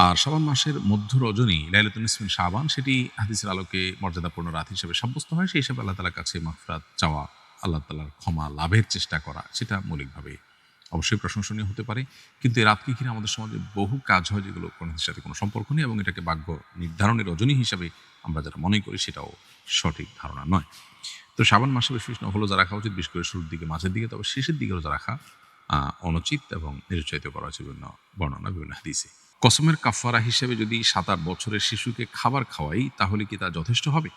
আর শাবান মাসের মধ্য রজনী লাইলাতুন নিসফ মিন শাবান, সেটি হাদিসের আলোকে মর্যাদাপূর্ণ রাত হিসেবে সাব্যস্ত হয়। সেই হিসাবে আল্লাহ তাআলার কাছে মাগফিরাত চাওয়া, আল্লাহ তাআলার ক্ষমা লাভের চেষ্টা করা, সেটা মৌলিকভাবে অবশ্যই প্রশংসনীয় হতে পারে। কিন্তু এই রাতকে ঘিরে আমাদের সমাজে বহু কাজ হয় যেগুলো কোরআনের সাথে কোনো সম্পর্ক নেই, এবং এটাকে ভাগ্য নির্ধারণের রজনী হিসাবে আমরা যারা মনে করি সেটাও সঠিক ধারণা নয়। তো শাবান মাসে বেশি বেশি নফল রোজা রাখা উচিত, বিশেষ করে শুরুর দিকে, মাঝের দিকে। তবে শেষের দিকে রোজা রাখা অনুচিত এবং নিরুৎসাহিত করা হয়েছে বিভিন্ন বর্ণনা, বিভিন্ন হাদিসে। কসমের কাফারা হিসেবে যদি 7-8 বছরের শিশুকে খাবার খাওয়াই, তাহলে কি তা যথেষ্ট হবে?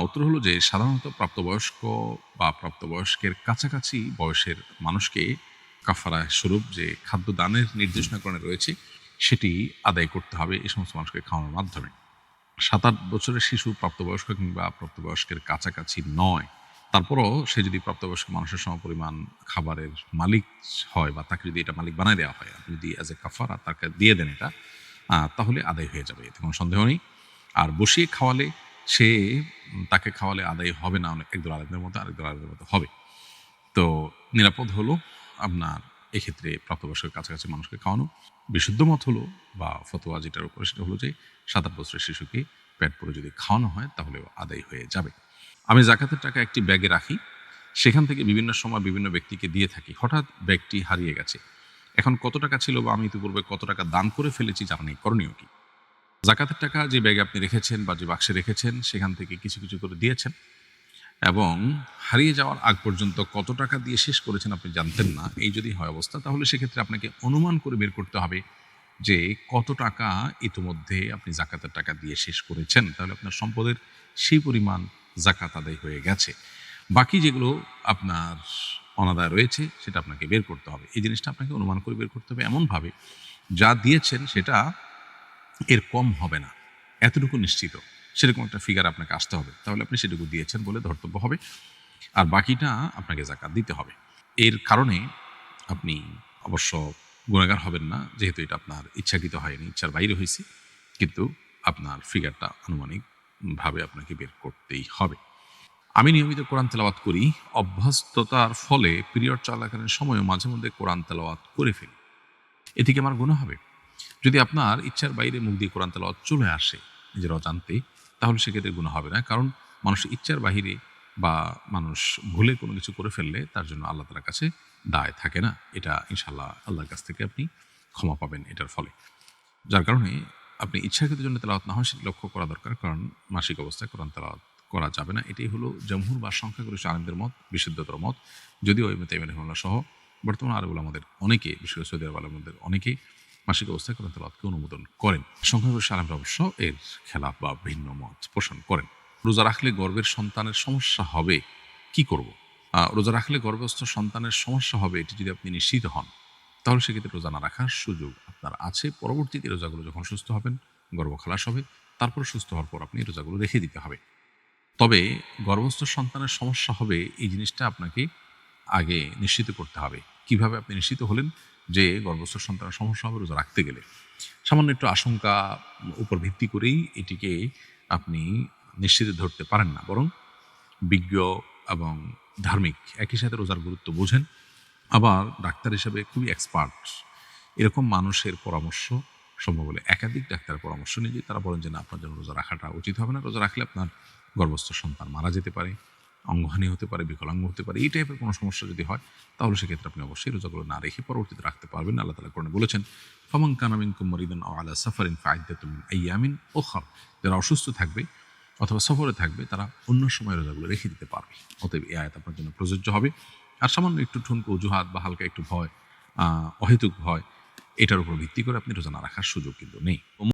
উত্তর হলো যে সাধারণত প্রাপ্তবয়স্ক বা প্রাপ্তবয়স্কের কাছাকাছি বয়সের মানুষকে কাফারা স্বরূপ যে খাদ্য দানের নির্দেশনাকরণে রয়েছে সেটি আদায় করতে হবে এই সমস্ত মানুষকে খাওয়ানোর মাধ্যমে। 7-8 বছরের শিশু প্রাপ্তবয়স্ক কিংবা প্রাপ্তবয়স্কের কাছাকাছি নয়, তারপরও সে যদি প্রাপ্তবয়স্ক মানুষের সমপরিমাণ খাবারের মালিক হয়, বা তাকে যদি এটা মালিক বানায় দেওয়া হয়, আপনি যদি অ্যাজ এ কাফারা তাকে দিয়ে দেন এটা, তাহলে আদায় হয়ে যাবে, এতে কোনো সন্দেহ নেই। আর বসিয়ে খাওয়ালে সে তাকে খাওয়ালে আদায় হবে না, অনেক একদল আলেমদের মতো, আরেকদল আলেমদের মতো হবে। তো নিরাপদ হলো আপনার এক্ষেত্রে প্রাপ্তবয়স্কের কাছাকাছি মানুষকে খাওয়ানো। বিশুদ্ধ মত হলো বা ফতোয়া যেটার উপরে, সেটা হলো যে 7-8 বছরের শিশুকে পেট পুরে যদি খাওয়ানো হয় তাহলেও আদায় হয়ে যাবে। আমি যাকাতের টাকা একটি ব্যাগে রাখি, সেখান থেকে বিভিন্ন সময় বিভিন্ন ব্যক্তিকে দিয়ে থাকি। হঠাৎ ব্যাগটি হারিয়ে গেছে, এখন কত টাকা ছিল বা আমি ইতিপূর্বে কত টাকা দান করে ফেলেছি জানা নেই, করণীয় কি? যাকাতের টাকা যে ব্যাগে আপনি রেখেছেন বা যে বাক্সে রেখেছেন সেখান থেকে কিছু কিছু করে দিয়েছেন, এবং হারিয়ে যাওয়ার আগ পর্যন্ত কত টাকা দিয়ে শেষ করেছেন আপনি জানতেন না, এই যদি হয় অবস্থা, তাহলে সেক্ষেত্রে আপনাকে অনুমান করে বের করতে হবে যে কত টাকা ইতিমধ্যে আপনি জাকাতের টাকা দিয়ে শেষ করেছেন। তাহলে আপনার সম্পদের সেই পরিমাণ জাকাত আদায় হয়ে গেছে। বাকি যেগুলো আপনার অনাদায় রয়েছে সেটা আপনাকে বের করতে হবে। এই জিনিসটা আপনাকে অনুমান করে বের করতে হবে এমনভাবে যা দিয়েছেন সেটা এর কম হবে না, এতটুকু নিশ্চিত, সেরকম একটা ফিগার আপনাকে আসতে হবে। তাহলে আপনি সেটুকু দিয়েছেন বলে ধর্তব্য হবে, আর বাকিটা আপনাকে জাকাত দিতে হবে। এর কারণে আপনি অবশ্য গুনাহগার হবেন না, যেহেতু এটা আপনার ইচ্ছাকৃত হয়নি, ইচ্ছার বাইরে হয়েছে, কিন্তু আপনার ফিগারটা আনুমানিকভাবে আপনাকে বের করতেই হবে। আমি নিয়মিত কোরআন তেলাওয়াত করি, অভ্যস্ততার ফলে পিরিয়ড চলাকালীন সময়ও মাঝে মধ্যে কোরআন তেলাওয়াত করে ফেলি, এ থেকে আমার গুনাহ হবে? যদি আপনার ইচ্ছার বাইরে মুখ দিয়ে কোরআন তেলাওয়াত চলে আসে নিজের অজান্তে, তাহলে সেক্ষেত্রে গুনাহ হবে না। কারণ মানুষ ইচ্ছার বাহিরে বা মানুষ ভুলে কোনো কিছু করে ফেললে তার জন্য আল্লাহ তাআলার কাছে দায় থাকে না। এটা ইনশাআল্লাহ আল্লাহর কাছ থেকে আপনি ক্ষমা পাবেন এটার ফলে। যার কারণে আপনি ইচ্ছাকৃত জন্য তেলাওয়াত না হয় সেটি লক্ষ্য করা দরকার, কারণ মাসিক অবস্থায় কোরআন তেলাওয়াত করা যাবে না। এটাই হলো জমহুর বা সংখ্যাগরিষ্ঠ আলেমদের মত, বিশুদ্ধতর মত। যদিও ইবনে তাইমিয়া রাহিমাহুল্লাহ সহ বর্তমান আরব উলামাদের অনেকে, বিশেষ করে সৌদি আরব আলেমদের অনেকে মাসিক অবস্থায় কোরআন তেলাওয়াতকে অনুমোদন করেন। সংখ্যাগরিষ্ঠ আলেমরা অবশ্য এর খেলাফ বা ভিন্ন মত পোষণ করেন। রোজা রাখলে গর্ভের সন্তানের সমস্যা হবে, কি করব? রোজা রাখলে গর্ভস্থ সন্তানের সমস্যা হবে এটি যদি আপনি নিশ্চিত হন, তাহলে সেক্ষেত্রে রোজা না রাখার সুযোগ আপনার আছে। পরবর্তীতে রোজাগুলো যখন সুস্থ হবেন, গর্ভ খালাস হবে, তারপর সুস্থ হওয়ার পর আপনি রোজাগুলো রেখে দিতে হবে। তবে গর্ভস্থ সন্তানের সমস্যা হবে এই জিনিসটা আপনাকে আগে নিশ্চিত করতে হবে। কিভাবে আপনি নিশ্চিত হলেন যে গর্ভস্থ সন্তানের সমস্যা হবে রোজা রাখতে গেলে? সামান্য একটু আশঙ্কা উপর ভিত্তি করেই এটিকে আপনি নিশ্চিত ধরতে পারেন না, বরং বিজ্ঞ এবং ধার্মিক একই সাথে রোজার গুরুত্ব বোঝেন, আবার ডাক্তার হিসেবে খুবই এক্সপার্ট এরকম মানুষের পরামর্শ, সম্ভব হলে একাধিক ডাক্তারের পরামর্শ নিয়ে, যে তারা বলেন যে না, আপনার জন্য রোজা রাখাটা উচিত হবে না, রোজা রাখলে আপনার গর্ভস্থ সন্তান মারা যেতে পারে, অঙ্গহানি হতে পারে, বিকলাঙ্গ হতে পারে, এই টাইপের কোনো সমস্যা যদি হয়, তাহলে সেক্ষেত্রে আপনি অবশ্যই রোজাগুলো না রেখে পরবর্তীতে রাখতে পারবেন না। আল্লাহ তাআলা কোরআনে বলেছেন, ফামান কানা মিনকুম মারিদান আও আলা সাফারিন ফাইদ্দাতুম মিন আইয়ামিন উখর, যারা অসুস্থ থাকবে অথবা সফরে থাকবে তারা অন্য সময় রোজাগুলো রেখে দিতে পারবে। অতএব এই আয়াত আপনার জন্য প্রযোজ্য হবে। আর সামান্য একটু ঠুনকো অজুহাত বা হালকা একটু ভয়, অহেতুক ভয়, এটার উপর ভিত্তি করে আপনি রোজা না রাখার সুযোগ কিন্তু নেই।